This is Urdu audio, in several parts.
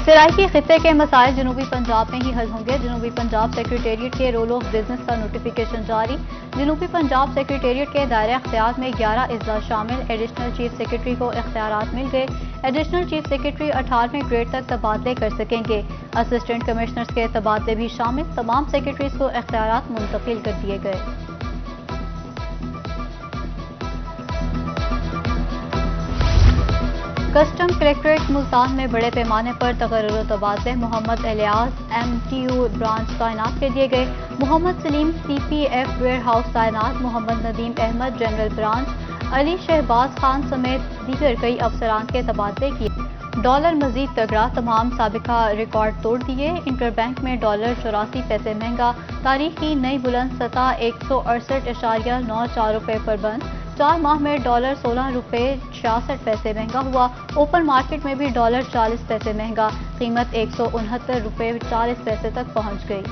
سرائکی خطے کے مسائل جنوبی پنجاب میں ہی حل ہوں گے۔ جنوبی پنجاب سیکریٹریٹ کے رول آف بزنس کا نوٹیفیکیشن جاری۔ جنوبی پنجاب سیکریٹریٹ کے دائرہ اختیار میں 11 اضلاع شامل۔ ایڈیشنل چیف سیکریٹری کو اختیارات مل گئے۔ ایڈیشنل چیف سیکریٹری 18ویں گریڈ تک تبادلے کر سکیں گے۔ اسسٹنٹ کمشنرز کے تبادلے بھی شامل۔ تمام سیکریٹریز کو اختیارات منتقل کر دیے گئے۔ کسٹم کلیکٹریٹ ملتان میں بڑے پیمانے پر تقرر و تبادلے۔ محمد الیاس MTU برانچ تعینات کر دیے گئے۔ محمد سلیم CPF ویئر ہاؤس تعینات۔ محمد ندیم احمد جنرل برانچ۔ علی شہباز خان سمیت دیگر کئی افسران کے تبادلے کیے۔ ڈالر مزید تگڑا، تمام سابقہ ریکارڈ توڑ دیے۔ انٹر بینک میں ڈالر 84 پیسے مہنگا، تاریخ کی نئی بلند سطح 168.94 روپے پر بند۔ 4 ماہ میں ڈالر 16 روپے 66 پیسے مہنگا ہوا۔ اوپن مارکیٹ میں بھی ڈالر 40 پیسے مہنگا، قیمت 169 روپے 40 پیسے تک پہنچ گئی۔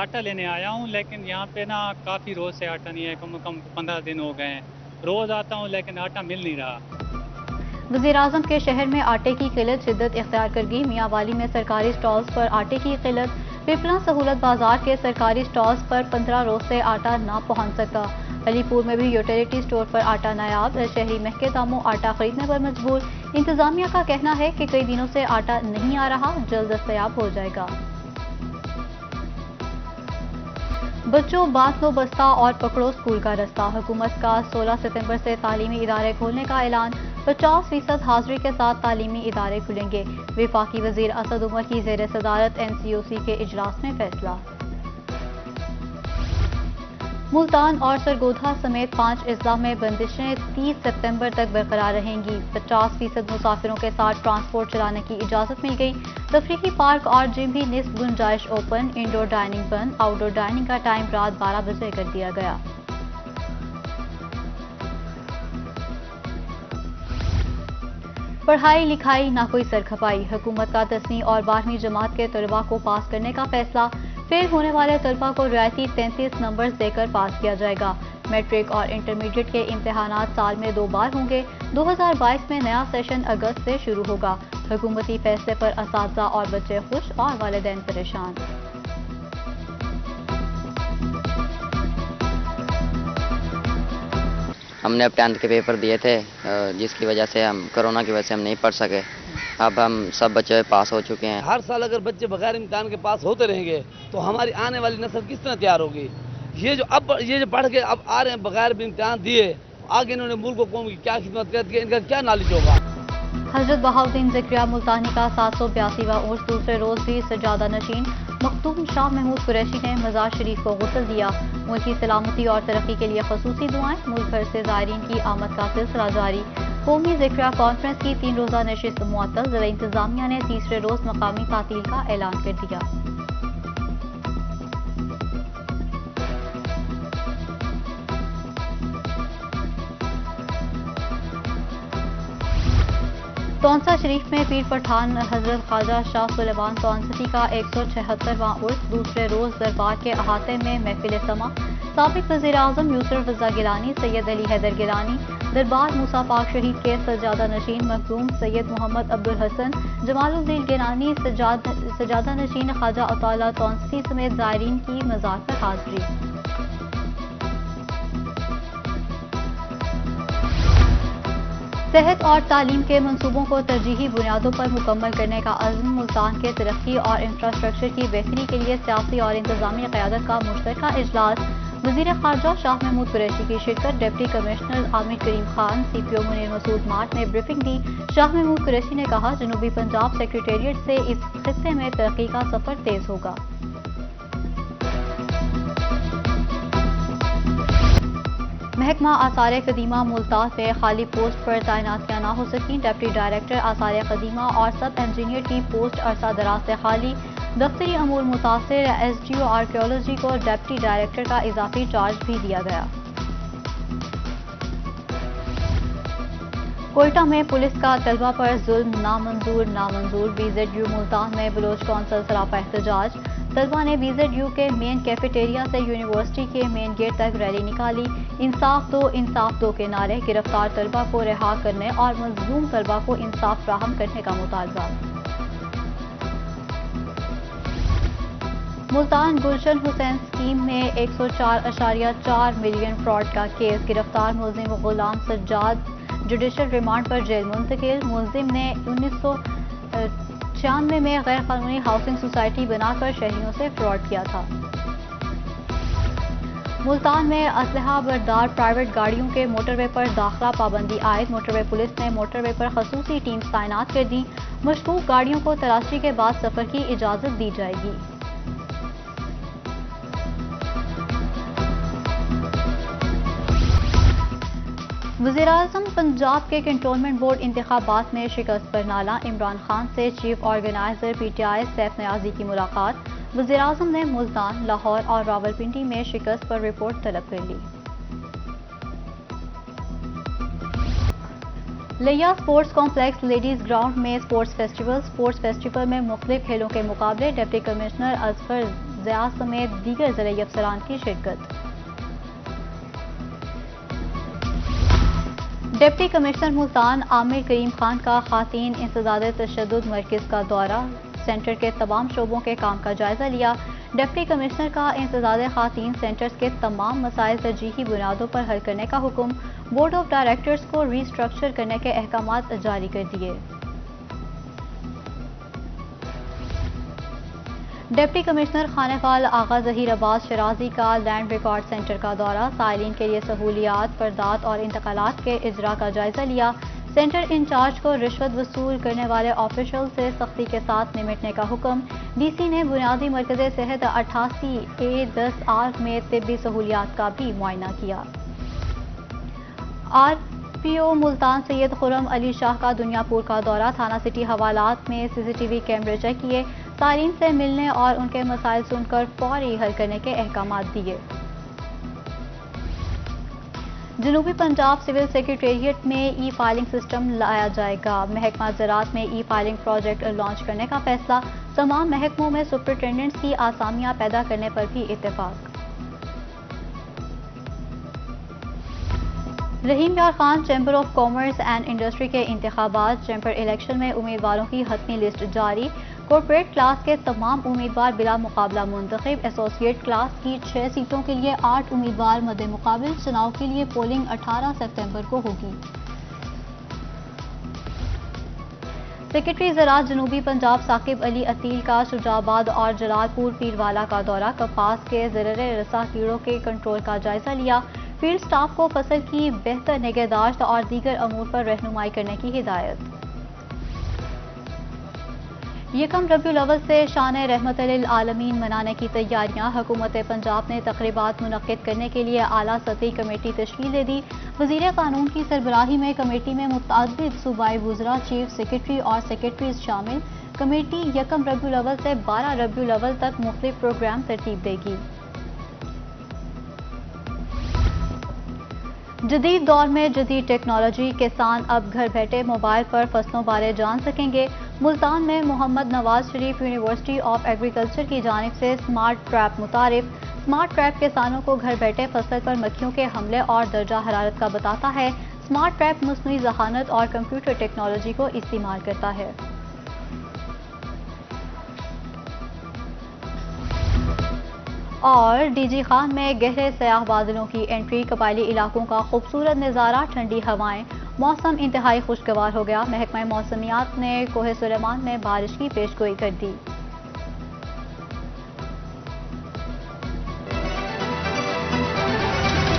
آٹا لینے آیا ہوں لیکن یہاں پہ نا کافی روز سے آٹا نہیں ہے، کم از کم 15 دن ہو گئے ہیں۔ روز آتا ہوں لیکن آٹا مل نہیں رہا۔ وزیر اعظم کے شہر میں آٹے کی قلت شدت اختیار کر گئی۔ میاں والی میں سرکاری سٹالز پر آٹے کی قلت۔ پپلا سہولت بازار کے سرکاری سٹالز پر 15 روز سے آٹا نہ پہنچ سکا۔ علی پور میں بھی یوٹیلیٹی سٹور پر آٹا نایاب، شہری مہنگے داموں آٹا خریدنے پر مجبور۔ انتظامیہ کا کہنا ہے کہ کئی دنوں سے آٹا نہیں آ رہا، جلد دستیاب ہو جائے گا۔ بچوں باندھ لو بستہ اور پکڑو اسکول کا رستہ۔ حکومت کا 16 ستمبر سے تعلیمی ادارے کھولنے کا اعلان۔ 50% حاضری کے ساتھ تعلیمی ادارے کھلیں گے۔ وفاقی وزیر اسد عمر کی زیر صدارت NCOC کے اجلاس میں فیصلہ۔ ملتان اور سرگودھا سمیت 5 اضلاع میں بندشیں 30 ستمبر تک برقرار رہیں گی۔ 50% مسافروں کے ساتھ ٹرانسپورٹ چلانے کی اجازت مل گئی۔ تفریحی پارک اور جم بھی نصف گنجائش اوپن۔ انڈور ڈائننگ بند، آؤٹ ڈور ڈائننگ کا ٹائم رات 12 بجے کر دیا گیا۔ پڑھائی لکھائی نہ کوئی سرکھپائی، حکومت کا 10ویں اور 12ویں جماعت کے طلباء کو پاس کرنے کا فیصلہ۔ فیل ہونے والے طلباء کو رعایتی 33 نمبرز دے کر پاس کیا جائے گا۔ میٹرک اور انٹرمیڈیٹ کے امتحانات سال میں 2 بار ہوں گے۔ 2022 میں نیا سیشن اگست سے شروع ہوگا۔ حکومتی فیصلے پر اساتذہ اور بچے خوش اور والدین پریشان۔ ہم نے اب 10th کے پیپر دیے تھے، جس کی وجہ سے کرونا کی وجہ سے ہم نہیں پڑھ سکے۔ اب ہم سب بچے پاس ہو چکے ہیں۔ ہر سال اگر بچے بغیر امتحان کے پاس ہوتے رہیں گے تو ہماری آنے والی نسل کس طرح تیار ہوگی؟ یہ جو پڑھ کے اب آ رہے ہیں بغیر بھی امتحان دیے، آگے انہوں نے ملک و قوم کی کیا خدمت کرتی ہے، ان کا کیا نالج ہوگا؟ حضرت بہاؤالدین ذکریہ ملتانی کا 782واں عرس دوسرے روز بھی سجادہ نشین۔ مخدوم شاہ محمود قریشی نے مزار شریف کو غسل دیا۔ ملک کی سلامتی اور ترقی کے لیے خصوصی دعائیں۔ ملک بھر سے زائرین کی آمد کا سلسلہ جاری۔ قومی ذکریہ کانفرنس کی 3 روزہ نشست معطل۔ ضلع انتظامیہ نے تیسرے روز مقامی تعطیل کا اعلان کر دیا۔ تونسہ شریف میں پیر پٹھان حضرت خواجہ شاہ سلیمان تونستی کا 176واں عرس دوسرے روز دربار کے احاطے میں محفل سما۔ سابق وزیر اعظم یسر رضا گیلانی، سید علی حیدر گیلانی، دربار موسیٰ پاک شریف کے سجادہ نشین مرحوم سید محمد عبدالحسن، جمال الدین گیلانی، سجادہ نشین خواجہ عطا اللہ تونستی سمیت زائرین کی مزار پر حاضری۔ صحت اور تعلیم کے منصوبوں کو ترجیحی بنیادوں پر مکمل کرنے کا عزم۔ ملتان کے ترقی اور انفراسٹرکچر کی بہتری کے لیے سیاسی اور انتظامی قیادت کا مشترکہ اجلاس۔ وزیر خارجہ شاہ محمود قریشی کی شرکت۔ ڈپٹی کمشنر عامر کریم خان، CPO منیر مسعود مارٹ نے بریفنگ دی۔ شاہ محمود قریشی نے کہا، جنوبی پنجاب سیکریٹریٹ سے اس خطے میں ترقی کا سفر تیز ہوگا۔ محکمہ آثار قدیمہ ملتان میں خالی پوسٹ پر تعیناتیاں نہ ہو سکیں۔ ڈپٹی ڈائریکٹر آثار قدیمہ اور سب انجینئر کی پوسٹ عرصہ دراز سے خالی۔ دفتری امور متاثر SDO آرکیالوجی کو ڈپٹی ڈائریکٹر کا اضافی چارج بھی دیا گیا۔ کوئٹہ میں پولیس کا طلبہ پر ظلم نامنظور۔ BZU ملتان میں بلوچ کونسل سراپا احتجاج۔ طلبہ نے BZU کے مین کیفیٹیریا سے یونیورسٹی کے مین گیٹ تک ریلی نکالی۔ انصاف دو کے نعرے۔ گرفتار طلبہ کو رہا کرنے اور مظلوم طلبہ کو انصاف فراہم کرنے کا مطالبہ۔ ملتان گلشن حسین اسکیم میں 104.4 ملین فراڈ کا کیس، گرفتار ملزم غلام سجاد جوڈیشل ریمانڈ پر جیل منتقل۔ ملزم نے 1996 میں غیر قانونی ہاؤسنگ سوسائٹی بنا کر شہریوں سے فراڈ کیا تھا۔ ملتان میں اسلحہ بردار پرائیویٹ گاڑیوں کے موٹر وے پر داخلہ پابندی عائد، موٹر وے پولیس نے موٹر وے پر خصوصی ٹیمز تعینات کر دیں، مشکوک گاڑیوں کو تلاشی کے بعد سفر کی اجازت دی جائے گی۔ وزیراعظم پنجاب کے کنٹونمنٹ بورڈ انتخابات میں شکست پر نالاں، عمران خان سے chief organiser P T I Saif Niazi کی ملاقات۔ وزیراعظم نے ملتان، لاہور اور راولپنڈی میں شکست پر رپورٹ طلب کر لی۔ لیا اسپورٹس کمپلیکس لیڈیز گراؤنڈ میں اسپورٹس فیسٹیول میں مختلف کھیلوں کے مقابلے، ڈپٹی کمشنر اظفر ضیاء سمیت دیگر زرعی افسران کی شرکت۔ ڈپٹی کمشنر ملتان عامر کریم خان کا خواتین انسداد تشدد مرکز کا دورہ، سینٹر کے تمام شعبوں کے کام کا جائزہ لیا۔ ڈپٹی کمشنر کا انسداد خواتین سینٹرز کے تمام مسائل ترجیحی بنیادوں پر حل کرنے کا حکم، بورڈ آف ڈائریکٹرز کو ری اسٹرکچر کرنے کے احکامات جاری کر دیے۔ ڈپٹی کمشنر خانیفال آغا ظہیر عباس شرازی کا لینڈ ریکارڈ سینٹر کا دورہ، سائلین کے لیے سہولیات، فردات اور انتقالات کے اجراء کا جائزہ لیا۔ سینٹر انچارج کو رشوت وصول کرنے والے آفیشل سے سختی کے ساتھ نمٹنے کا حکم۔ ڈی سی نے بنیادی مرکز صحت 88A10R میں طبی سہولیات کا بھی معائنہ کیا۔ آر پی او ملتان سید خرم علی شاہ کا دنیا پور کا دورہ، تھانہ سٹی حوالات میں CCTV کیمرے چیک کیے، صارفین سے ملنے اور ان کے مسائل سن کر فوری حل کرنے کے احکامات دیے۔ جنوبی پنجاب سول سیکریٹریٹ میں ای فائلنگ سسٹم لایا جائے گا، محکمہ زراعت میں ای فائلنگ پروجیکٹ لانچ کرنے کا فیصلہ، تمام محکموں میں سپرنٹینڈنٹس کی آسامیاں پیدا کرنے پر بھی اتفاق۔ رحیم یار Khan chamber of commerce and industry کے انتخابات، چیمبر الیکشن میں امیدواروں کی حتمی لسٹ جاری، کارپوریٹ کلاس کے تمام امیدوار بلا مقابلہ منتخب، ایسوسی ایٹ کلاس کی 6 سیٹوں کے لیے 8 امیدوار مد مقابل، چناؤ کے لیے پولنگ 18 سپتمبر کو ہوگی۔ سیکرٹری زراعت جنوبی پنجاب ثاقب علی عتیل کا شجاع آباد اور جلال پور پیروالا کا دورہ، کپاس کے ضرر رساں کیڑوں کے کنٹرول کا جائزہ لیا، فیلڈ سٹاف کو فصل کی بہتر نگہداشت اور دیگر امور پر رہنمائی کرنے کی ہدایت۔ یکم ربیع الاول سے شان رحمت للعالمین منانے کی تیاریاں، حکومت پنجاب نے تقریبات منعقد کرنے کے لیے اعلیٰ سطحی کمیٹی تشکیل دے دی، وزیر قانون کی سربراہی میں کمیٹی میں متعدد صوبائی وزراء، چیف سیکرٹری اور سیکرٹریز شامل۔ کمیٹی یکم ربیع الاول سے 12 ربیع الاول تک مختلف پروگرام ترتیب دے گی۔ جدید دور میں جدید ٹیکنالوجی، کسان اب گھر بیٹھے موبائل پر فصلوں بارے جان سکیں گے۔ ملتان میں محمد Nawaz Sharif university of agriculture کی جانب سے سمارٹ ٹریپ متعارف۔ سمارٹ ٹریپ کسانوں کو گھر بیٹھے فصل پر مکھیوں کے حملے اور درجہ حرارت کا بتاتا ہے۔ سمارٹ ٹریپ مصنوعی ذہانت اور کمپیوٹر ٹیکنالوجی کو استعمال کرتا ہے۔ اور ڈی جی خان میں گہرے سیاہ بادلوں کی انٹری، قبائلی علاقوں کا خوبصورت نظارہ، ٹھنڈی ہوائیں، موسم انتہائی خوشگوار ہو گیا۔ محکمہ موسمیات نے کوہ سلیمان میں بارش کی پیشگوئی کر دی۔